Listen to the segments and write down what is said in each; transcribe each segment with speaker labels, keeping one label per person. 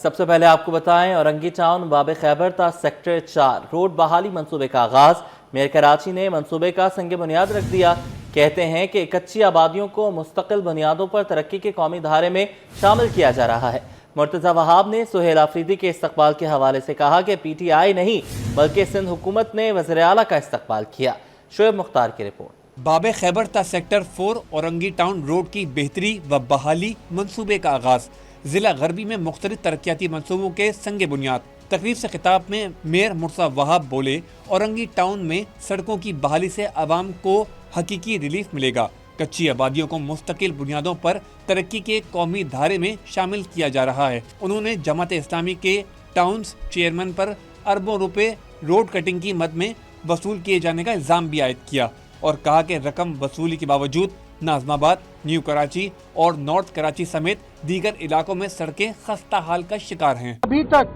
Speaker 1: سب سے پہلے آپ کو بتائیں اورنگی ٹاؤن باب خیبر تا سیکٹر 4 روڈ بحالی منصوبے کا آغاز۔ میئر کراچی نے منصوبے کا سنگ بنیاد رکھ دیا۔ کہتے ہیں کہ کچی آبادیوں کو مستقل بنیادوں پر ترقی کے قومی دھارے میں شامل کیا جا رہا ہے۔ مرتضی وہاب نے سہیل آفریدی کے استقبال کے حوالے سے کہا کہ پی ٹی آئی نہیں بلکہ سندھ حکومت نے وزیر اعلیٰ کا استقبال کیا۔ شعیب مختار کی رپورٹ۔
Speaker 2: باب خیبر تا سیکٹر 4 اورنگی ٹاؤن روڈ کی بہتری و بحالی منصوبے کا آغاز۔ ضلع غربی میں مختلف ترقیاتی منصوبوں کے سنگ بنیاد۔ تقریب سے خطاب میں میئر مرتضی وہاب بولے، اورنگی ٹاؤن میں سڑکوں کی بحالی سے عوام کو حقیقی ریلیف ملے گا۔ کچی آبادیوں کو مستقل بنیادوں پر ترقی کے قومی دھارے میں شامل کیا جا رہا ہے۔ انہوں نے جماعت اسلامی کے ٹاؤنز چیئرمین پر اربوں روپے روڈ کٹنگ کی مد میں وصول کیے جانے کا الزام بھی عائد کیا اور کہا کہ رقم وصولی کے باوجود ناظم آباد، نیو کراچی اور نارتھ کراچی سمیت دیگر علاقوں میں سڑکیں خستہ حال کا شکار ہیں۔
Speaker 3: ابھی تک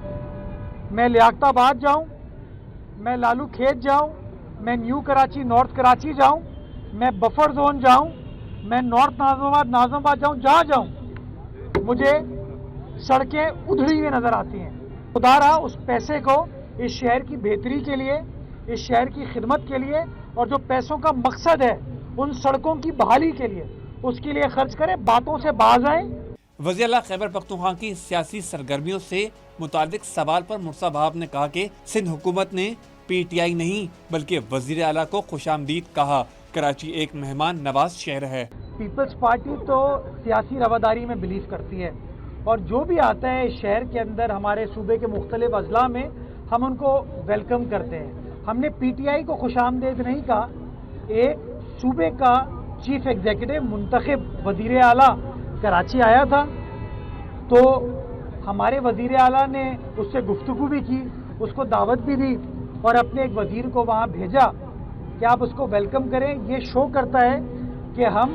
Speaker 3: میں لیاقت آباد جاؤں، میں لالو کھیت جاؤں، میں نیو کراچی نارتھ کراچی جاؤں، میں بفر زون جاؤں، میں نارتھ ناظم آباد جاؤں، جہاں جاؤں مجھے سڑکیں ادھڑی ہوئی نظر آتی ہیں۔ خدا رہا اس پیسے کو اس شہر کی بہتری کے لیے، اس شہر کی خدمت کے لیے اور جو پیسوں کا مقصد ہے ان سڑکوں کی بحالی کے لیے، اس کے لیے خرچ کریں، باتوں سے باز آئیں۔
Speaker 2: وزیر اعلیٰ خیبر پختونخوا کی سیاسی سرگرمیوں سے متعلق سوال پر مرتضی وہاب نے کہا کہ سندھ حکومت نے پی ٹی آئی نہیں بلکہ وزیر اعلیٰ کو خوش آمدید کہا۔ کراچی ایک مہمان نواز شہر ہے۔
Speaker 3: پیپلز پارٹی تو سیاسی رواداری میں بلیو کرتی ہے اور جو بھی آتا ہے اس شہر کے اندر ہمارے صوبے کے مختلف اضلاع میں ہم ان کو ویلکم کرتے ہیں۔ ہم نے پی ٹی آئی کو خوش آمدید نہیں کہا۔ ایک صوبے کا چیف ایگزیکٹو منتخب وزیر اعلیٰ کراچی آیا تھا تو ہمارے وزیر اعلیٰ نے اس سے گفتگو بھی کی، اس کو دعوت بھی دی اور اپنے ایک وزیر کو وہاں بھیجا کہ آپ اس کو ویلکم کریں۔ یہ شو کرتا ہے کہ ہم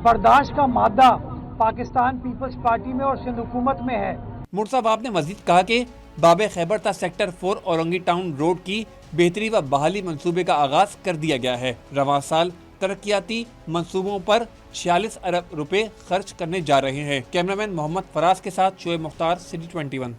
Speaker 3: برداشت کا مادہ پاکستان پیپلز پارٹی میں اور سندھ حکومت میں ہے۔
Speaker 2: مرتضی وہاب نے مزید کہا کہ باب خیبر تا سیکٹر 4 اورنگی ٹاؤن روڈ کی بہتری و بحالی منصوبے کا آغاز کر دیا گیا ہے۔ رواں سال ترقیاتی منصوبوں پر 46 ارب روپے خرچ کرنے جا رہے ہیں۔ کیمرامین محمد فراز کے ساتھ شعیب مختار، سٹی 21۔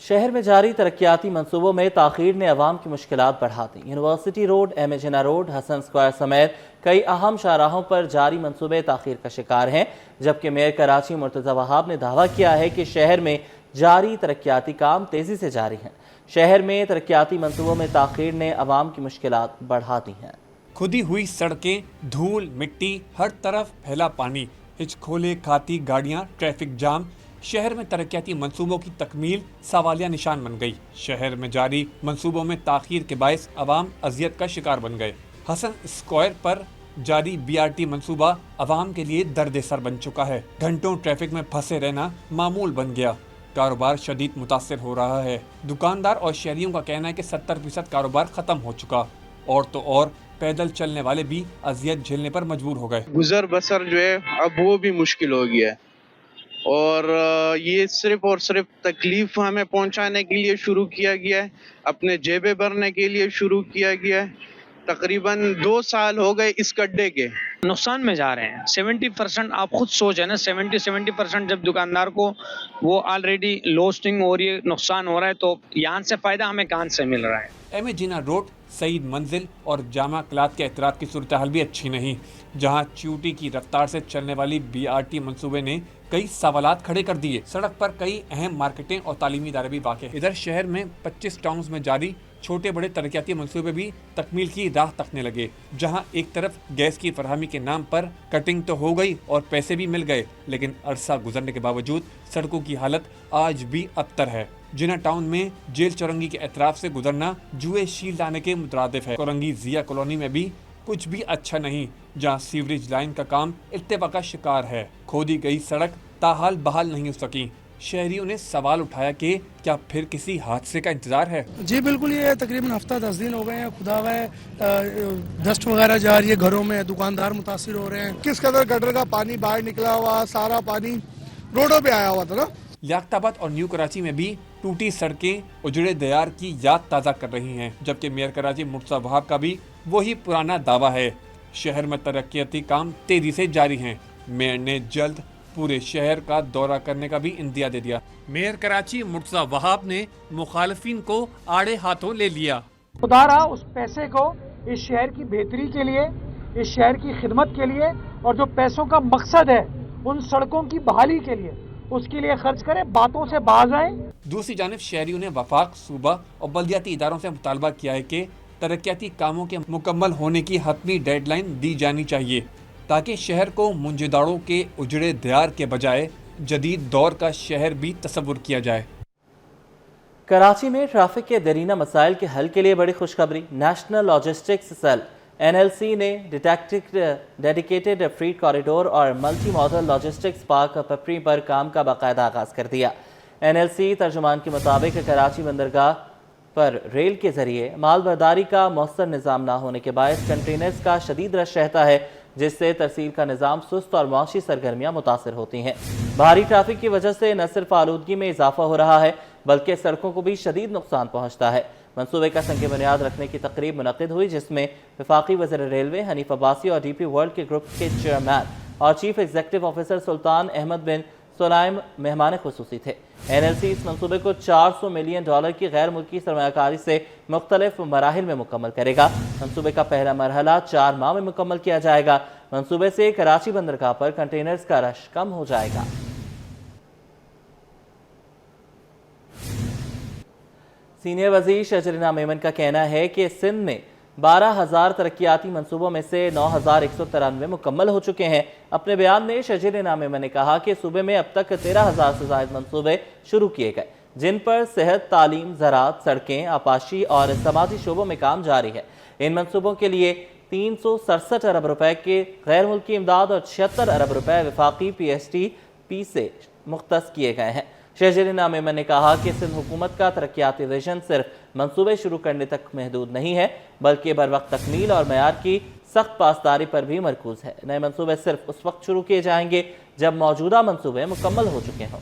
Speaker 1: شہر میں جاری ترقیاتی منصوبوں میں تاخیر نے عوام کی مشکلات بڑھا دی۔ یونیورسٹی روڈ، ایم اے جناح روڈ، حسن اسکوائر سمیت کئی اہم شاہراہوں پر جاری منصوبے تاخیر کا شکار ہیں، جبکہ میئر کراچی مرتضی وہاب نے دعویٰ کیا ہے کہ شہر میں جاری ترقیاتی کام تیزی سے جاری ہیں۔ شہر میں ترقیاتی منصوبوں میں تاخیر نے عوام کی مشکلات بڑھا دی ہیں۔
Speaker 2: کھدی ہوئی سڑکیں، دھول، مٹی، ہر طرف پھیلا پانی، ہچکھولے کھاتی گاڑیاں، ٹریفک جام۔ شہر میں ترقیاتی منصوبوں کی تکمیل سوالیہ نشان بن گئی۔ شہر میں جاری منصوبوں میں تاخیر کے باعث عوام اذیت کا شکار بن گئے۔ حسن اسکوائر پر جاری بی آر ٹی منصوبہ عوام کے لیے درد سر بن چکا ہے۔ گھنٹوں ٹریفک میں پھنسے رہنا معمول بن گیا۔ کاروبار شدید متاثر ہو رہا ہے۔ دکاندار اور شہریوں کا کہنا ہے کہ 70% کاروبار ختم ہو چکا، اور تو اور پیدل چلنے والے بھی اذیت جھیلنے پر مجبور ہو گئے۔
Speaker 4: گزر بسر جو ہے اب وہ بھی مشکل ہو گیا ہے اور یہ صرف اور صرف تکلیف ہمیں پہنچانے کے لیے شروع کیا گیا ہے، اپنے جیبیں بھرنے کے لیے شروع کیا گیا ہے۔ تقریباً 2 سال ہو گئے اس گڈھے کے،
Speaker 5: نقصان میں جا رہے ہیں۔ 70% آپ خود سوچیں نا، 70% جب دکاندار کو وہ آلریڈی لوسٹنگ ہو رہی ہے، نقصان ہو رہا ہے، تو یہاں سے فائدہ ہمیں کہاں سے مل رہا ہے؟
Speaker 2: ایم اے جناح روڈ، سعید منزل اور جامع کلات کے اطراف کی صورتحال بھی اچھی نہیں، جہاں چیوٹی کی رفتار سے چلنے والی بی آر ٹی منصوبے نے کئی سوالات کھڑے کر دیے۔ سڑک پر کئی اہم مارکیٹیں اور تعلیمی ادارے بھی واقع۔ ادھر شہر میں 25 ٹاؤنز میں جاری چھوٹے بڑے ترقیاتی منصوبے بھی تکمیل کی راہ تکنے لگے، جہاں ایک طرف گیس کی فراہمی کے نام پر کٹنگ تو ہو گئی اور پیسے بھی مل گئے، لیکن عرصہ گزرنے کے باوجود سڑکوں کی حالت آج بھی ابتر ہے۔ جناح ٹاؤن میں جیل چورنگی کے اطراف سے گزرنا جوئے شیل لانے کے مترادف ہے۔ چورنگی ضیا کالونی میں بھی کچھ بھی اچھا نہیں، جہاں سیوریج لائن کا کام التوا کا شکار ہے۔ کھودی گئی سڑک تاحال بحال نہیں ہو سکی۔ شہریوں نے سوال اٹھایا کہ کیا پھر کسی حادثے کا انتظار ہے؟
Speaker 6: جی بالکل، یہ تقریباً ہفتہ 10 دن ہو گئے ہیں۔ خدا ہے ڈسٹ وغیرہ جا رہی ہے گھروں میں، دکاندار متاثر ہو رہے ہیں۔ کس قدر گٹر کا پانی باہر نکلا ہوا، سارا پانی روڈوں پہ آیا ہوا تھا نا۔
Speaker 2: لیاقت آباد اور نیو کراچی میں بھی ٹوٹی سڑکیں اجڑے دیار کی یاد تازہ کر رہی ہیں، جبکہ میئر کراچی مرتضی وہاب کا بھی وہی پرانا دعویٰ ہے۔ شہر میں ترقیاتی کام تیزی سے جاری ہیں۔ میئر نے جلد पूरे शहर का दौरा करने का भी इंदिया दे दिया। मेयर कराची मुर्तजा वहाब ने मुखालिफिन को आड़े हाथों ले लिया।
Speaker 3: खुदारा उस पैसे को इस शहर की बेहतरी के लिए, इस शहर की खिदमत के लिए, और जो पैसों का मकसद है उन सड़कों की बहाली के लिए, उसके लिए खर्च करें, बातों से बाज आए।
Speaker 2: दूसरी जानिब शहरियों ने वफाक, सूबा और बल्दियाती इदारों से मुतालबा किया है कि तरक्याती कामों के मुकम्मल होने की हतमी डेडलाइन दी जानी चाहिए ताकि शहर को मुंजदारों के उजड़े दयार के बजाय जदीद दौर का शहर भी तस्वुर किया जाए।
Speaker 1: कराची में ट्रैफिक के दरीना मसाइल के हल के लिए बड़ी खुशखबरी। नेशनल लॉजिस्टिक्स सेल NLC ने डेडिकेटेड फ्रीट कॉरिडोर और मल्टी मॉडल लॉजिस्टिक्स पार्क पपरी पर काम का बाकायदा आगाज कर दिया। NLC तर्जुमान के मुताबिक कराची बंदरगाह पर रेल के जरिए माल बर्दारी का मौसर निज़ाम ना होने के बायस कंटेनर्स का शदीद रश रहता है, जिससे तरसील का निज़ाम सुस्त और मुआशी सरगर्मियाँ मुतासर होती हैं। भारी ट्रैफिक की वजह से न सिर्फ आलूदगी में इजाफा हो रहा है बल्कि सड़कों को भी शदीद नुकसान पहुँचता है। मंसूबे का संग बुनियाद रखने की तकरीब मुनक़िद हुई, जिसमें वफाकी वज़ीर रेलवे हनीफ अब्बासी और DP वर्ल्ड के ग्रुप के चेयरमैन और चीफ एग्जीक्यूटिव ऑफिसर सुल्तान अहमद बिन सुलाइम मेहमान खुसूसी थे। NLC इस मंसूबे को $400 मिलियन की गैर मुल्की सरमायाकारी से मुख्तलिफ मराहिल में मुकम्मल करेगा। मंसूबे का पहला मरहला 4 माह में मुकम्मल किया जाएगा। मंसूबे से कराची बंदरगाह पर कंटेनर्स का रश कम हो जाएगा। सीनियर वजीर शजरीना मेमन का कहना है कि सिंध में 12,000 तरक्याती मंसूबों में से 9,193 मुकम्मल हो चुके हैं। अपने बयान में शजरीना मेमन ने कहा कि सूबे में अब तक 13,000 से ज़ायद मंसूबे शुरू किए गए, जिन पर सेहत, तालीम, ज़राअत, सड़कें, आपाशी और समाजी शोबों में काम जारी है। इन मंसूबों के लिए 367 अरब रुपए के गैर मुल्की इमदाद और 76 अरब रुपए वफाकी PSTP से मुख्तस किए गए हैं। शजरीना मेमन ने कहा कि सिंध हुकूमत का तरक्याती विजन सिर्फ मंसूबे शुरू करने तक महदूद नहीं है बल्कि बर वक्त तकमील और मयार की सख्त पासदारी पर भी मरकूज है। नए मंसूबे सिर्फ उस वक्त शुरू किए जाएंगे जब मौजूदा मंसूबे मुकम्मल हो चुके हों।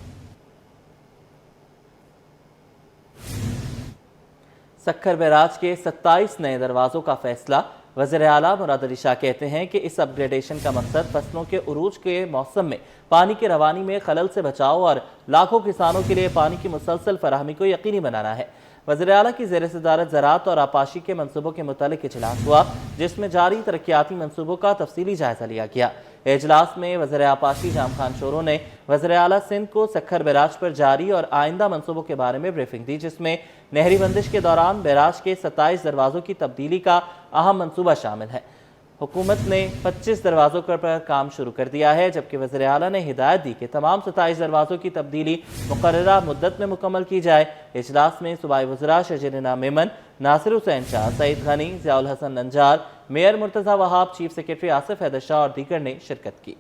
Speaker 1: सक्खर बैराज के 27 नए दरवाजों का फैसला। वज़ीर आला मुराद अली शाह कहते हैं कि इस अपग्रेडेशन का मकसद फसलों के उरूज के मौसम में पानी की रवानी में खलल से बचाव और लाखों किसानों के लिए पानी की मुसलसल फराहमी को यकीनी बनाना है। वज़ीर आला की ज़ेर सदारत ज़राअत और आपाशी के मंसूबों के मुतालिक इजलास हुआ, जिसमें जारी तरक्याती मंसूबों का तफसीली जायजा लिया गया। इजलास में वज़ीर आपाशी जाम खान शोरो ने वज़ीर आला सिंध को सक्खर बैराज पर जारी और आइंदा मंसूबों के बारे में ब्रीफिंग दी, जिसमें नहरी बंदिश के दौरान बैराज के 27 दरवाज़ों की तब्दीली का अहम मंसूबा शामिल है। हुकूमत ने 25 दरवाज़ों पर काम शुरू कर दिया है, जबकि वज़ीर आला ने हिदायत दी कि तमाम 27 दरवाज़ों की तब्दीली मुकर्ररा मुद्दत में मुकम्मल की जाए। इजलास में सूबाई वज़रा शजरीना Memon, Nasir Hussain Shah, Saeed Ghani, Ziaul Hasan Lanjar, mayor Murtaza Wahab, chief secretary Asif Haider Shah और दीगर ने शिरकत की।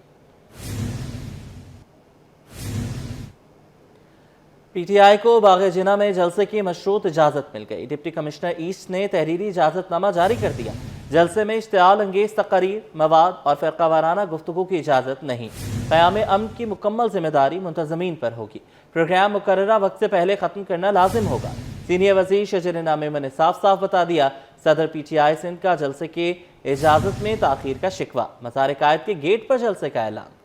Speaker 1: PTI को बाग़ जिना में जलसे की मशरूत इजाज़त मिल गई। डिप्टी कमिश्नर ईस्ट ने तहरीरी इजाज़तनामा जारी कर दिया। जलसे में इश्तिआल अंगेज तकरीर, मवाद और फ़िरक़ावाराना गुफ्तगू की इजाज़त नहीं। क़याम अमन की मुकम्मल जिम्मेदारी मुंतज़मीन पर होगी। प्रोग्राम मुकर्ररा वक्त से पहले ख़त्म करना लाजिम होगा। सीनियर वज़ीर शजरीना मेमन ने साफ साफ बता दिया। सदर PTI सिंध का जलसे के इजाज़त में ताख़ीर का शिकवा। मज़ार कायद के गेट पर जलसे का ऐलान।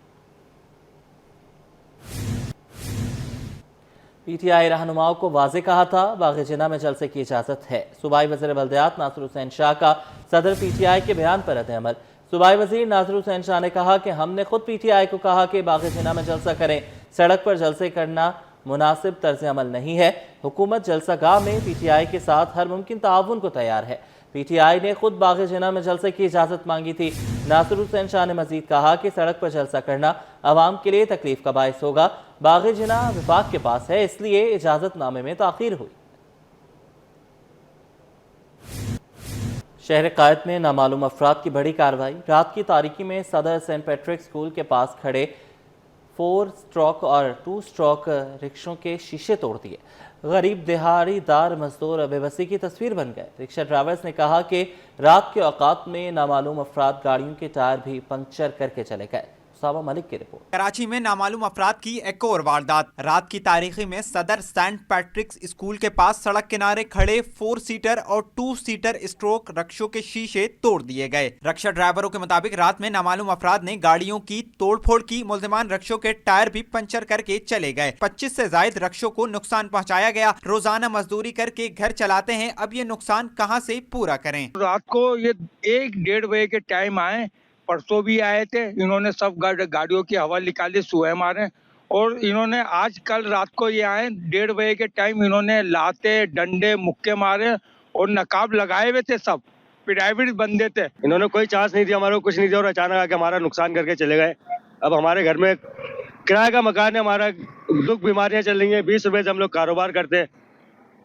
Speaker 1: PTI रहनुमाओं को वाज़े कहा था बाग़ जिना में जलसे की इजाज़त है। सूबाई वज़ीर बल्दियात नासिर हुसैन शाह का सदर PTI के बयान पर रद्द-ए-अमल। सूबाई वज़ीर नासिर हुसैन शाह ने कहा कि हमने खुद PTI को कहा कि बाग़ जिना में जलसा करें, सड़क पर जलसे करना मुनासिब तर्ज अमल नहीं है। हुकूमत जलसागाह में PTI के साथ हर मुमकिन ताउन को तैयार है। PTI ने खुद बाग़ जिना में जलसे की इजाज़त मांगी थी। नासिर हुसैन शाह ने मजीद कहा कि सड़क पर जलसा करना आवाम के लिए तकलीफ का बायस होगा। बाग़ जिना विफाक के पास है, इसलिए इजाज़तनामे में ताख़ीर हुई। शहर कायद में नामालूम अफराद की बड़ी कार्रवाई। रात की तारीकी में सदर सेंट पैट्रिक स्कूल के पास खड़े 4 स्ट्रोक और 2 स्ट्रोक रिक्शों के शीशे तोड़ दिए। गरीब दिहाड़ीदार मजदूर बेबसी की तस्वीर बन गए। रिक्शा ड्राइवर्स ने कहा कि रात के औकात में नामालूम अफराद गाड़ियों के टायर भी पंक्चर करके चले गए। उसामा मलिक की रिपोर्ट।
Speaker 7: कराची में नामालूम अफराद की एक और वारदात। रात की तारीखी में सदर सेंट पैट्रिक्स स्कूल के पास सड़क किनारे खड़े 4 सीटर और 2 सीटर स्ट्रोक रक्षों के शीशे तोड़ दिए गए। रक्षा ड्राइवरों के मुताबिक रात में नामालूम अफराद ने गाड़ियों की तोड़फोड़ की। मुल्जिमान रक्षों के टायर भी पंचर करके चले गए। 25 से ज्यादा रक्षों को नुकसान पहुंचाया गया। रोजाना मजदूरी करके घर चलाते हैं, अब ये नुकसान कहां से पूरा करें।
Speaker 8: रात को ये 1-1:30 बजे के टाइम आए, परसों भी आए थे। इन्होंने सब गाड़ियों की हवा निकाली, सुए मारे, और इन्होंने आज कल रात को ये आए 1:30 बजे के टाइम इन्होंने लाते डंडे मुक्के मारे और नकाब लगाए हुए थे। सब प्राइवेट बंदे थे।
Speaker 9: इन्होंने कोई चांस नहीं दिया, हमारे को कुछ नहीं दिया और अचानक आके हमारा नुकसान करके चले गए। अब हमारे घर में किराए का मकान है, हमारा दुख बीमारियां चल रही हैं। 20 रुपए से हम लोग कारोबार करते हैं,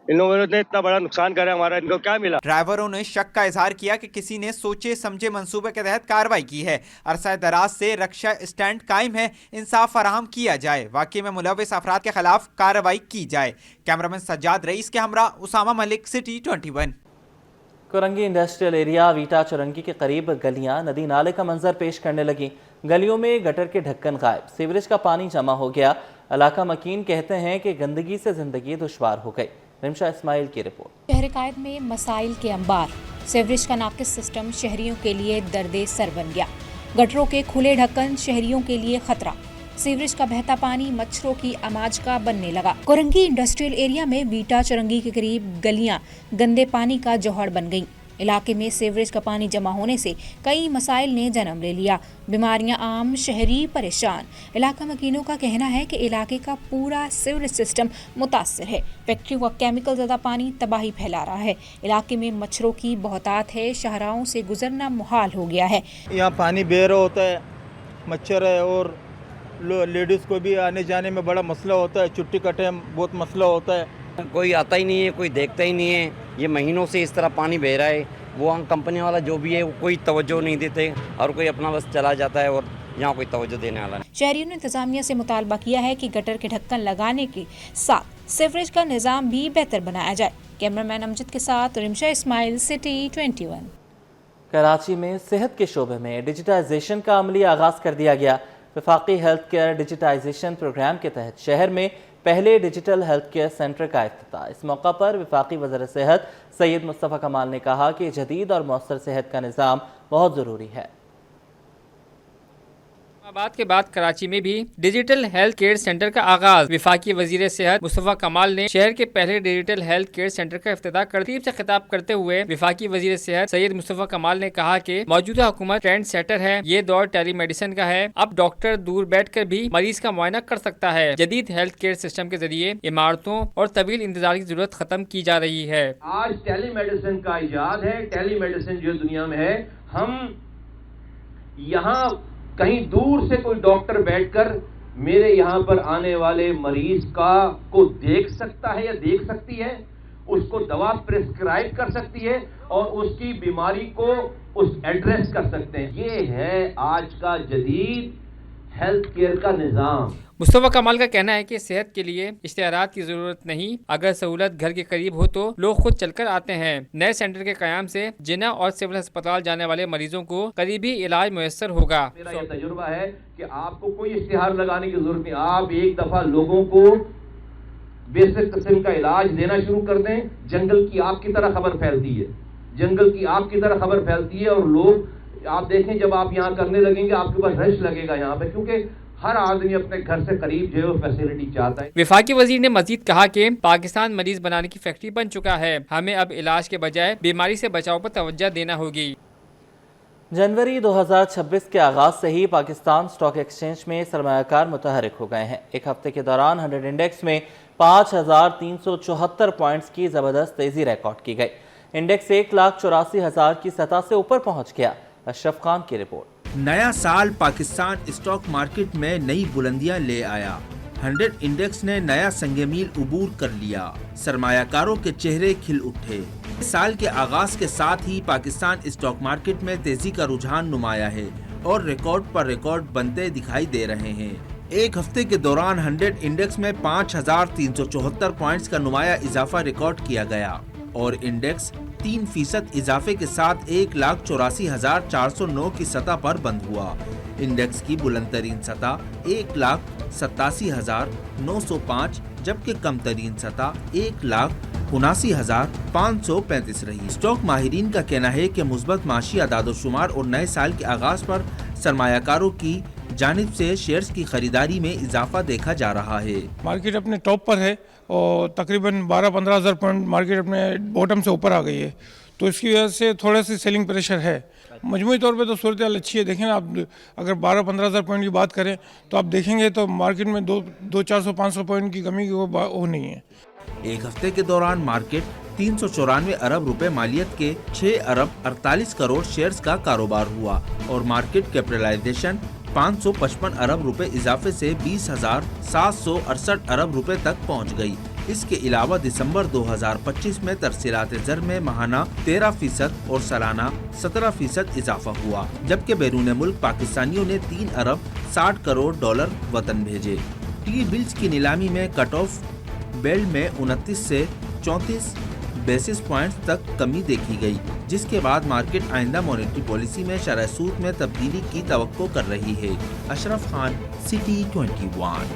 Speaker 9: इन लोगों ने इतना बड़ा नुकसान करा हमारा, इनको क्या मिला।
Speaker 7: ड्राइवरों ने शक का इजहार किया कि किसी ने सोचे समझे मंसूबे के तहत कार्रवाई की है। अरसा दराज से रक्षा स्टैंड कायम है, इंसाफ फराहम किया जाए, वाकई में मुलविस अफराद के खिलाफ कार्रवाई की जाए। कैमरामैन सज्जाद रईस के हमरा Usama Malik, city 21।
Speaker 1: Korangi industrial area Vita Chowrangi के करीब गलियां नदी नाले का मंजर पेश करने लगी। गलियों में गटर के ढक्कन गायब, सीवरेज का पानी जमा हो गया। इलाका मकीन कहते हैं कि गंदगी से जिंदगी दुश्वार हो गई। रिमशा इस्माइल की रिपोर्ट।
Speaker 10: शहर कायद में मसाइल के अंबार, सीवरेज का नाकिस सिस्टम शहरियों के लिए दर्दे सर बन गया। गटरों के खुले ढक्कन शहरियों के लिए खतरा, सीवरेज का बहता पानी मच्छरों की अमाज का बनने लगा। कोरंगी इंडस्ट्रियल एरिया में वीटा चुरंगी के करीब गलियां गंदे पानी का जौहर बन गईं। इलाके में सीवरेज का पानी जमा होने से कई मसाइल ने जन्म ले लिया। बीमारियां आम, शहरी परेशान। इलाका मकीनों का कहना है कि इलाके का पूरा सीवरेज सिस्टम मुतासर है। फैक्ट्रियों का केमिकल ज़्यादा पानी तबाही फैला रहा है। इलाके में मच्छरों की बहुतात है, शाहराहों से गुजरना मुहाल हो गया है।
Speaker 11: यहाँ पानी बेर होता है, मच्छर है और लेडीज़ को भी आने जाने में बड़ा मसला होता है। छुट्टी का टाइम बहुत मसला होता है।
Speaker 12: कोई आता ही नहीं है, कोई देखता ही नहीं है। ये महीनों से इस तरह पानी बह रहा है। वो कंपनी वाला जो भी है वो कोई तवज्जो नहीं देते और कोई अपना बस चला जाता है और यहाँ कोई तवज्जो देने वाला नहीं।
Speaker 10: शहरियों ने इंतजामिया से मुतालबा किया है कि गटर के ढक्कन लगाने के साथ सीवरेज का निज़ाम भी बेहतर बनाया जाए। कैमरामैन अमजद के साथ रिमशा इस्माइल, सिटी 21।
Speaker 1: कराची में सेहत के शोबे में डिजिटाइजेशन का अमली आगाज़ कर दिया गया। वफाकी हेल्थ केयर डिजिटाइजेशन प्रोग्राम के तहत शहर में पहले डिजिटल हेल्थ केयर सेंटर का इफ्तिताह। इस मौका पर वफाकी वज़ीर सेहत सैयद मुस्तफ़ा कमाल ने कहा कि जदीद और मौसर सेहत का निज़ाम बहुत ज़रूरी है।
Speaker 13: बात के बाद कराची में भी डिजिटल हेल्थ केयर सेंटर का आगाज। वफाकी वजीर सेहत मुस्तफ़ा कमाल ने शहर के पहले डिजिटल हेल्थ केयर सेंटर का इफ्तिताह तरतीब से खिताब करते हुए वफाकी वजीर सेहत सैयद मुस्तफ़ा कमाल ने कहा कि मौजूदा हुकूमत ट्रेंड सेटर है। ये दौर टेली मेडिसिन का है। अब डॉक्टर दूर बैठकर भी मरीज का मुआयना कर सकता है। जदीद हेल्थ केयर सिस्टम के जरिए इमारतों और तवील इंतजार की जरूरत खत्म की जा रही है।
Speaker 14: आज टेली मेडिसिन का इजाद है। टेली मेडिसिन जो दुनिया में है, हम यहाँ कहीं दूर से कोई डॉक्टर बैठकर मेरे यहाँ पर आने वाले मरीज को देख सकता है या देख सकती है, उसको दवा प्रिस्क्राइब कर सकती है और उसकी बीमारी को उस एड्रेस कर सकते हैं। ये है आज का जदीद हेल्थ केयर का निज़ाम।
Speaker 13: मुस्तफ़ा कमाल का कहना है कि सेहत के लिए इश्तिहारात की जरूरत नहीं, अगर सहूलत घर के करीब हो तो लोग खुद चलकर आते हैं। नए सेंटर के कयाम से जिना और सिविल अस्पताल जाने वाले मरीजों को करीबी इलाज मुयस्सर होगा।
Speaker 14: मेरा यह तजुर्बा है कि आपको कोई इश्तिहार लगाने की जरूरत नहीं। आप एक दफा लोगों को बेसिक किस्म का इलाज देना शुरू कर दें। जंगल की आग की तरह खबर फैलती है, जंगल की आग की तरह खबर फैलती है और लोग आप देखें जब आप यहाँ करने लगेंगे आपके पास रश लगेगा यहाँ पे, क्योंकि हर आदमी अपने घर से करीब जो फैसिलिटी चाहता है।
Speaker 13: वफाकी वजीर ने मजीद कहा कि पाकिस्तान मरीज बनाने की फैक्ट्री बन चुका है। हमें अब इलाज के बजाय बीमारी से बचाव पर तवज्जो देना होगी।
Speaker 1: जनवरी 2026 के आगाज से ही पाकिस्तान स्टॉक एक्सचेंज में सरमायाकार मुतहरिक हो गए हैं। एक हफ्ते के दौरान 100 इंडेक्स में 5374 पॉइंट्स की जबरदस्त तेजी रिकॉर्ड की गई। इंडेक्स 1,84,000 की सतह से ऊपर पहुंच गया। अशरफ खान की रिपोर्ट।
Speaker 15: नया साल पाकिस्तान स्टॉक मार्केट में नई बुलंदियां ले आया। 100 इंडेक्स ने नया संगमील उबूर कर लिया। सरमायाकारों के चेहरे खिल उठे। साल के आगाज के साथ ही पाकिस्तान स्टॉक मार्केट में तेजी का रुझान नुमाया है और रिकॉर्ड पर रिकॉर्ड बनते दिखाई दे रहे हैं। एक हफ्ते के दौरान 100 इंडेक्स में 5374 पॉइंट्स का नुमाया इजाफा रिकॉर्ड किया गया और इंडेक्स 3% इजाफे के साथ 1,84,409 की सतह पर बंद हुआ। इंडेक्स की बुलंद तरीन सतह 1,87,905 जबकि कम तरीन सतह 1,79,535 रही। स्टॉक माहिरीन का कहना है कि मुस्बत माशी अदाद-ओ-शुमार और नए साल के आगाज पर सरमायाकारों की जानिब से शेयर्स की खरीदारी में इजाफा देखा जा रहा है।
Speaker 6: मार्केट अपने टॉप पर है और तकरीबन 12-15 हज़ार पॉइंट मार्केट अपने बॉटम से ऊपर आ गई है, तो इसकी वजह से थोड़ा सी सेलिंग प्रेशर है। मजमूई तौर पे तो सूरत हाल अच्छी है। देखें ना, आप अगर 12-15 हज़ार पॉइंट की बात करें तो आप देखेंगे तो मार्केट में 400-500 पॉइंट की कमी वो नहीं है।
Speaker 15: एक हफ्ते के दौरान मार्केट 394 अरब रुपए मालियत के 6 अरब 48 करोड़ शेयर्स का कारोबार हुआ और मार्केट कैपिटलाइजेशन 555 अरब रुपए इजाफे से 20,768 अरब रुपए तक पहुंच गई। इसके अलावा दिसंबर 2025 में तरसीलात ज़र में माहाना 13% और सालाना 17% इजाफा हुआ, जबकि बैरून मुल्क पाकिस्तानियों ने 3 अरब 60 करोड़ डॉलर वतन भेजे। टी बिल्स की नीलामी में कट ऑफ बेल्ट में 29 से 34 बेसिस पॉइंट्स तक कमी देखी गई, जिसके बाद मार्केट आइंदा मॉनेटरी पॉलिसी में शरह सूद में तब्दीली की तवक्को कर रही है। अशरफ खान, सिटी 21।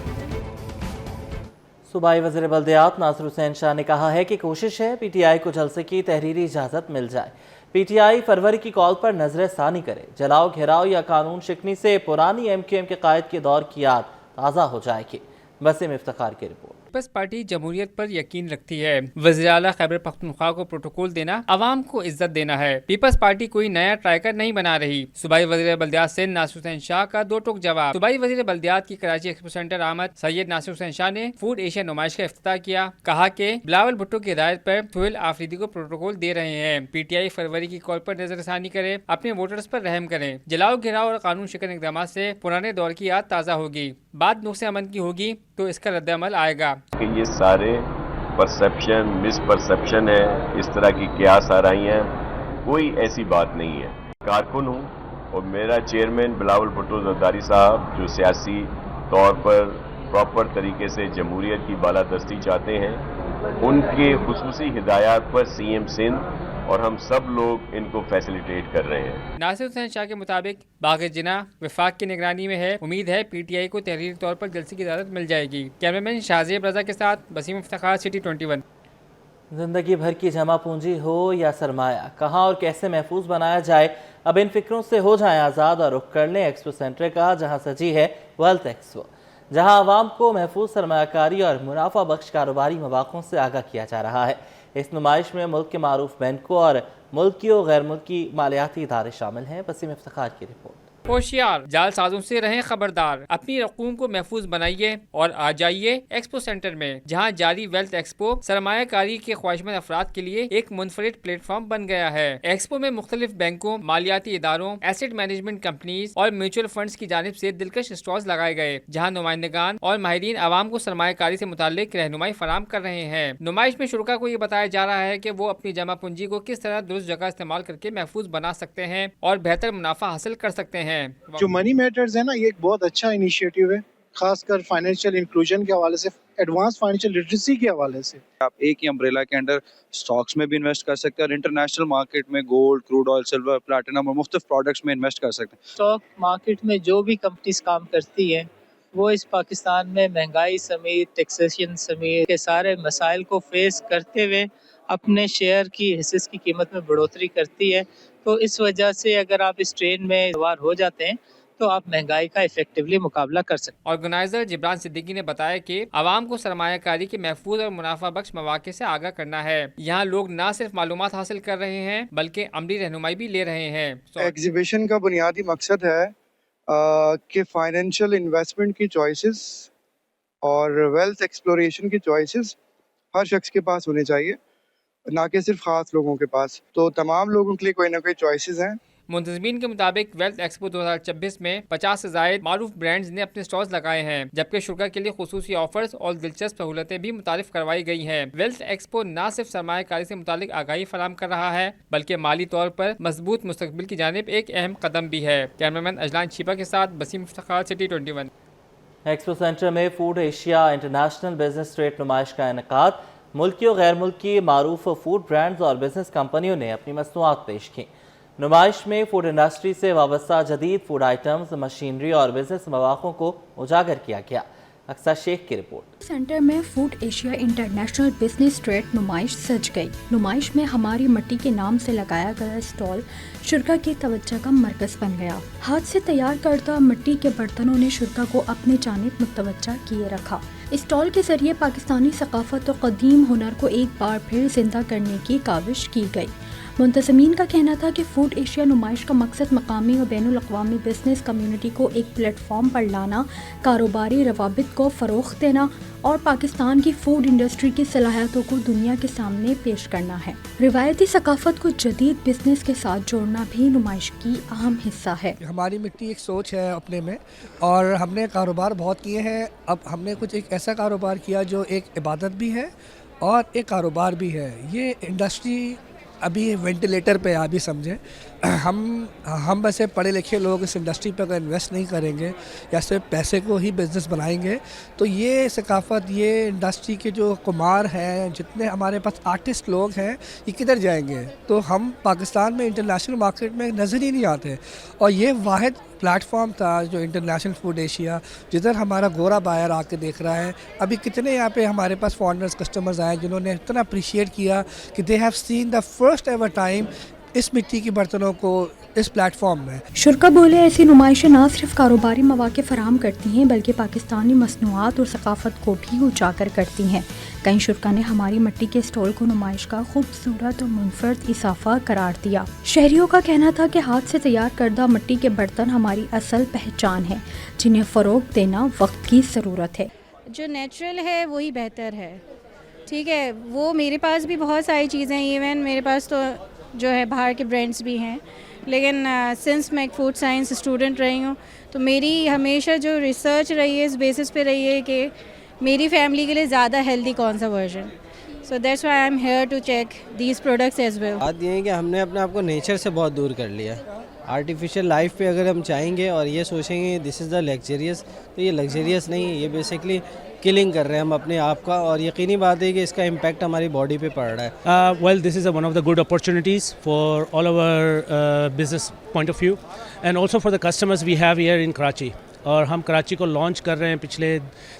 Speaker 1: सूबाई वज़ीर बल्दियात नासिर हुसैन शाह ने कहा है कि कोशिश है PTI को जलसे की तहरीरी इजाज़त मिल जाए। PTI फरवरी की कॉल पर नजर सानी करे। जलाओ घेराव या कानून शिकनी से पुरानी MQM के कायद के दौर की याद ताज़ा हो जाएगी। वसीम इफ्तिखार की रिपोर्ट।
Speaker 13: पीपल्स पार्टी जमहूरियत पर यकीन रखती है। वज़ीर आला खैबर पख्तूनख्वा को प्रोटोकॉल देना, आवाम को इज्जत देना है। पीपल्स पार्टी कोई नया ट्राइकर नहीं बना रही। सूबाई वज़ीर बल्दियात से नासिर हुसैन शाह का दो टोक जवाब। सूबाई वज़ीर बल्दियात की कराची एक्सपो सेंटर आमद सैयद नासिर हुसैन शाह ने फूड एशिया नुमाइश का इफ्तिताह किया। कहा कि बिलावल भुट्टो की हिदायत पर सुहेल आफरीदी को प्रोटोकॉल दे रहे हैं। PTI फरवरी की कॉल पर नजरसानी करे, अपने वोटर्स पर रहम करें। जलाओ घेराव और कानून शिकन इकदाम से पुराने दौर की याद ताज़ा होगी। बात नुक्से अमन की होगी तो इसका रद्द-ए-अमल आएगा।
Speaker 16: ये सारे परसेप्शन मिसपरसेप्शन है, इस तरह की कियास आ रही हैं, कोई ऐसी बात नहीं है। कारकुन हूँ और मेरा चेयरमैन बिलावल भुट्टो जरदारी साहब जो सियासी तौर पर प्रॉपर तरीके से जमहूरियत की बालादस्ती चाहते हैं, उनके खुसूसी हिदायत पर CM सिंध और हम सब लोग इनको फैसिलिटेट कर रहे हैं।
Speaker 13: नासिर हुसैन शाह के मुताबिक बाग़ जिना वफाक की निगरानी में है। उम्मीद है PTI को तहरीरी तौर पर जलसे की इजाज़त मिल जाएगी। कैमरामैन शाहजेब रजा के साथ वसीम इफ्तिखार, सिटी 21।
Speaker 1: जिंदगी भर की जमा पूंजी हो या सरमाया, कहाँ और कैसे महफूज बनाया जाए, अब इन फिक्रों से हो जाएं आज़ाद और रुख कर लें एक्सपो सेंटर का, जहाँ सजी है वेल्थ एक्सपो, जहाँ आवाम को महफूज सरमायाकारी और मुनाफा बख्श कारोबारी मौक़ों से आगाह किया जा रहा है। इस नुमाइश में मुल्क के मारूफ बैंकों और मुल्की और गैर मुल्की मालियाती इदारे शामिल हैं। वसीम इफ्तिखार की रिपोर्ट।
Speaker 13: होशियार, जालसाजों से रहें खबरदार। अपनी रकूम को महफूज बनाइए और आ जाइए एक्सपो सेंटर में, जहां जारी वेल्थ एक्सपो सरमायाकारी के ख्वाहिशमंद अफराद के लिए एक मुनफरिद प्लेटफॉर्म बन गया है। एक्सपो में मुख्तलिफ बैंकों, मालियाती इदारों, एसेट मैनेजमेंट कंपनीज और म्यूचुअल फंड्स की जानिब से दिलकश स्टॉल्स लगाए गए, जहाँ नुमाइंदगान और माहिरीन आवाम को सरमायाकारी से मुताल्लिक रहनुमाई फराम कर रहे हैं। नुमाइश में शुरका को ये बताया जा रहा है कि वो अपनी जमा पूंजी को किस तरह दुरुस्त जगह इस्तेमाल करके महफूज बना सकते हैं और बेहतर मुनाफा हासिल कर सकते हैं।
Speaker 17: जो मनी मैटर्स है ना, ये एक बहुत अच्छा इनिशिएटिव है, खासकर फाइनेंशियल इंक्लूजन के हवाले से, एडवांस फाइनेंशियल लिटरेसी के हवाले से।
Speaker 18: आप एक ही अम्ब्रेला के अंडर स्टॉक्स में भी इन्वेस्ट कर सकते हैं और इंटरनेशनल मार्केट में gold, crude oil, silver, platinum और मुख्तलिफ प्रोडक्ट्स में इन्वेस्ट कर सकते हैं।
Speaker 19: स्टॉक मार्केट में जो भी कंपनीज काम करती हैं, वो इस पाकिस्तान में महंगाई समेत, टैक्सेशन समेत के सारे मसाइल को फेस करते हुए अपने शेयर की हिस्से की कीमत में बढ़ोतरी करती है। तो इस वजह से अगर आप इस ट्रेन में सवार हो जाते हैं तो आप महंगाई का इफेक्टिवली मुकाबला कर सकते हैं।
Speaker 13: ऑर्गेनाइजर जिब्रान सिद्दीकी ने बताया कि आवाम को सरमायाकारी के महफूज और मुनाफा बख्श मौके से आगाह करना है। यहाँ लोग न सिर्फ मालूमात हासिल कर रहे हैं बल्कि अमली रहनुमाई भी ले रहे हैं।
Speaker 17: एग्जीबिशन का बुनियादी मकसद है कि फाइनेंशियल इन्वेस्टमेंट की चॉइसेस और वेल्थ एक्सप्लोरेशन की चॉइसेस हर शख्स के पास होने चाहिए, ना कि सिर्फ खास लोगों के पास। तो तमाम लोगों के लिए कोई ना कोई चॉइसेस हैं।
Speaker 13: मुंतज़मीन के मुताबिक वेल्थ एक्सपो 2026 में 50 से ज़ायद मारूफ ब्रांड्स ने अपने स्टॉल्स लगाए हैं, जबकि शुरा के लिए खुसूसी ऑफर्स और दिलचस्प सहूलतें भी मुतारिफ करवाई गई हैं। वेल्थ एक्सपो न सिर्फ सरमायाकारी से मुतालिक आगाही फराम कर रहा है बल्कि माली तौर पर मजबूत मुस्तकबिल की जानिब एक अहम कदम भी है। कैमरामैन अजलान छिपा के साथ Waseem Iftikhar, city 21।
Speaker 1: Expo centre में food Asia international business trade नुमाइश का इनेकाद। मुल्की और गैर मुल्की मारूफ फूड ब्रांड्स और बिजनेस कंपनियों ने अपनी मसनूआत पेश की। नुमाइश में फूड इंडस्ट्री से वाबस्ता जदीद फूड आइटम्स, मशीनरी और बिजनेस मौक़ों को उजागर किया गया। अक्सर शेख की रिपोर्ट।
Speaker 20: सेंटर में food Asia international business trade नुमाइश सज गई। नुमाइश में हमारी मिट्टी के नाम से लगाया गया स्टॉल शुरा की तवज्जो का मरकज बन गया। हाथ से तैयार करदा मिट्टी के बर्तनों ने शुरा को अपने जानिब मुतवज्जा किए रखा। स्टॉल के जरिए पाकिस्तानी सकाफत और कदीम हुनर को एक बार फिर जिंदा करने की काविश की गई। मुंतज़मीन का कहना था कि फूड एशिया नुमाइश का मकसद मकामी और बैनुल अक़वामी बिजनेस कम्युनिटी को एक प्लेटफॉर्म पर लाना, कारोबारी रवाबित को फ़रोग़ देना और पाकिस्तान की फूड इंडस्ट्री की सलाहियतों को दुनिया के सामने पेश करना है। रिवायती सकाफत को जदीद बिजनेस के साथ जोड़ना भी नुमाइश की अहम हिस्सा है।
Speaker 6: हमारी मिट्टी एक सोच है अपने में, और हमने कारोबार बहुत किए हैं। अब हमने कुछ एक ऐसा कारोबार किया जो एक इबादत भी है और एक कारोबार भी है। ये इंडस्ट्री अभी वेंटिलेटर पे आप भी समझें। हम वैसे पढ़े लिखे लोग इस इंडस्ट्री पर अगर इन्वेस्ट नहीं करेंगे या सिर्फ पैसे को ही बिज़नेस बनाएंगे तो ये सकाफत, ये इंडस्ट्री के जो कुमार हैं, जितने हमारे पास आर्टिस्ट लोग हैं, ये किधर जाएंगे? तो हम पाकिस्तान में इंटरनेशनल मार्केट में नज़र ही नहीं आते। और ये वाहिद प्लेटफॉर्म था जो इंटरनेशनल फूड एशिया, जिधर हमारा गोरा बायर आके देख रहा है। अभी कितने यहाँ पे हमारे पास फॉरेनर्स कस्टमर्स आए जिन्होंने इतना अप्रिशिएट किया कि they have seen the first ever time इस मिट्टी की बर्तनों को इस प्लेटफॉर्म में।
Speaker 20: शुरा बोले ऐसी नुमाइशें न सिर्फ कारोबारी मौके फराहम करती हैं बल्कि पाकिस्तानी मसनूआत और सकाफत को भी उजागर करती हैं। कई शुरा ने हमारी मिट्टी के स्टॉल को नुमाइश का खूबसूरत और मुनफरद इजाफा करार दिया। शहरियों का कहना था कि हाथ से तैयार करदा मिट्टी के बर्तन हमारी असल पहचान है, जिन्हें फ़रोग़ देना वक्त की ज़रूरत है।
Speaker 21: जो नेचुरल है वही बेहतर है, ठीक है। वो मेरे पास भी बहुत सारी चीज़ें, इवन मेरे पास तो जो है बाहर के ब्रांड्स भी हैं, लेकिन सिंस मैं एक फूड साइंस स्टूडेंट रही हूँ तो मेरी हमेशा जो रिसर्च रही है इस बेसिस पे रही है कि मेरी फैमिली के लिए ज़्यादा हेल्दी कौन सा version. So that's why I am here to check these products as well.
Speaker 22: बात ये है कि हमने अपने आप को नेचर से बहुत दूर कर लिया। आर्टिफिशियल लाइफ पे अगर हम चाहेंगे और ये सोचेंगे दिस इज़ द लग्जरियस, तो ये लग्जरियस नहीं है, ये बेसिकली किलिंग कर रहे हैं हम अपने आप का। और यकीनी बात है कि इसका इम्पैक्ट हमारी बॉडी पे पड़ रहा है।
Speaker 23: Well, this is one of the good opportunities for all our business point of view and also for the customers we have here in Karachi. और हम कराची को लॉन्च कर रहे हैं पिछले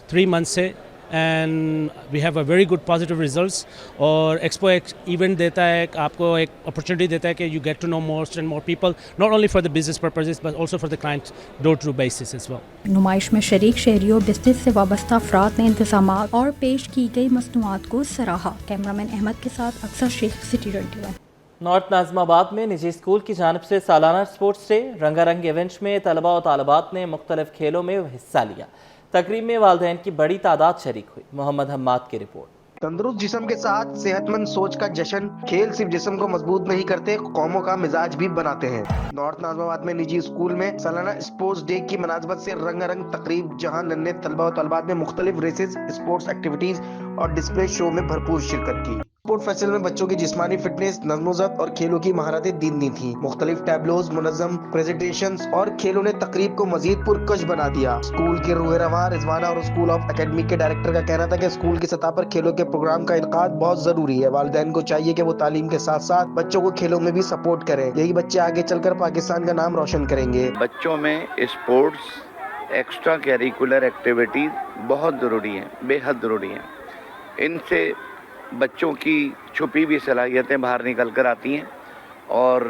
Speaker 23: 3 मंथ से, and we have a very good positive results. और expo event देता है आपको एक अपॉर्चुनिटी देता है कि you get to know more and more people, not only for the business purposes but also for the client door to basis as well.
Speaker 20: नुमाइश में शरीक शहरियों, बिजनेस से वाबस्ता अफराद ने इंतजामात और पेश की गई मसनूआत को सराहा। कैमरामैन अहमद के साथ अक्सर शेख, सिटी 21।
Speaker 1: नॉर्थ नाज़िमाबाद में निजी स्कूल की जानिब से सालाना स्पोर्ट्स डे रंगारंग इवेंट्स में तलबा और तालिबात ने मुख्तलिफ खेलों में हिस्सा लिया। तकरीब में वालिदैन की बड़ी तादाद शरीक हुई। मोहम्मद हम्माद की रिपोर्ट।
Speaker 24: तंदुरुस्त जिस्म के साथ सेहतमंद सोच का जश्न। खेल सिर्फ जिस्म को मजबूत नहीं करते, कौमों का मिजाज भी बनाते हैं। नॉर्थ नाज़िमाबाद में निजी स्कूल में सालाना स्पोर्ट्स डे की मुनासबत से रंगारंग तकरीब, जहां नन्हे तलबा और तलबात ने मुख्तलिफ रेसेस, स्पोर्ट्स एक्टिविटीज और डिस्प्ले शो में भरपूर शिरकत की। स्पोर्ट फेस्टिवल में बच्चों की जिस्मानी फिटनेस, नज़्म-ओ-ज़ब्त और खेलों की महारतें दीदनी थी। मुख्तलिफ टैबलोज, मुनज़्ज़म प्रेजेंटेशंस और खेलों ने तकरीब को मजीद पुरकश बना दिया। स्कूल के रूह रवां रिजवाना और स्कूल ऑफ एकेडमी के डायरेक्टर का कहना था कि स्कूल की सतह पर खेलों के प्रोग्राम का इनकाद बहुत जरूरी है। वालिदैन को चाहिए कि वो तालीम के साथ साथ बच्चों को खेलों में भी सपोर्ट करें। यही बच्चे आगे चलकर पाकिस्तान का नाम रोशन करेंगे।
Speaker 25: बच्चों में स्पोर्ट्स, एक्स्ट्रा करिकुलर एक्टिविटीज बहुत जरूरी है, बेहद जरूरी है। इनसे बच्चों की छुपी हुई सलाहियतें बाहर निकल कर आती हैं और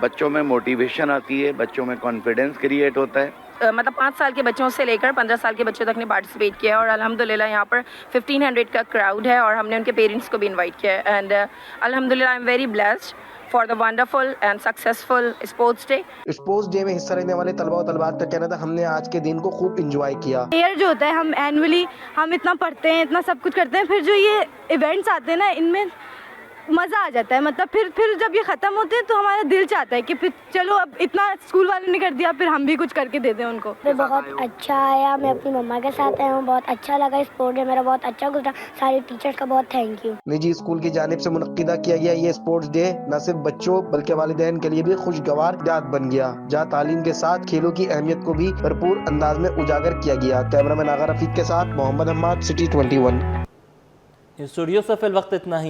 Speaker 25: बच्चों में मोटिवेशन आती है, बच्चों में कॉन्फिडेंस क्रिएट होता है।
Speaker 26: मतलब 5 साल के बच्चों से लेकर 15 साल के बच्चों तक ने पार्टिसिपेट किया है और अल्हम्दुलिल्लाह यहाँ पर 1500 का क्राउड है और हमने उनके पेरेंट्स को भी इनवाइट किया है। एंड अल्हम्दुलिल्लाह I am very blessed for the wonderful and successful sports day.
Speaker 24: Sports day में हिस्सा लेने वाले तलबा और तलबात का कहना था, हमने आज के दिन को खूब इंजॉय किया।
Speaker 27: ईयर जो होता है, हम एनुअली हम इतना पढ़ते हैं, इतना सब कुछ करते हैं, फिर जो ये इवेंट्स आते हैं ना, इनमें मज़ा आ जाता है। मतलब फिर जब ये ख़त्म होते हैं तो हमारा दिल चाहता है कि फिर चलो अब इतना स्कूल वालों ने कर दिया, फिर हम भी कुछ करके दे दें उनको।
Speaker 28: तो बहुत अच्छा आया, मैं अपनी मम्मा के साथ आया हूँ, बहुत अच्छा लगा। स्पोर्ट डे मेरा बहुत अच्छा गुजरा, सारे टीचर्स का बहुत थैंक यू।
Speaker 24: निजी स्कूल की जानिब से मुनक्किदा किया गया ये स्पोर्ट्स डे न सिर्फ बच्चों बल्कि वालिदैन के लिए भी खुशगवार याद बन गया, जहाँ तालीम के साथ खेलों की अहमियत को भी भरपूर अंदाज में उजागर किया गया। कैमरामैन आगा रफीक के साथ मोहम्मद हम्माद, सिटी 21।
Speaker 1: स्टूडियो से फिल वक्त इतना ही।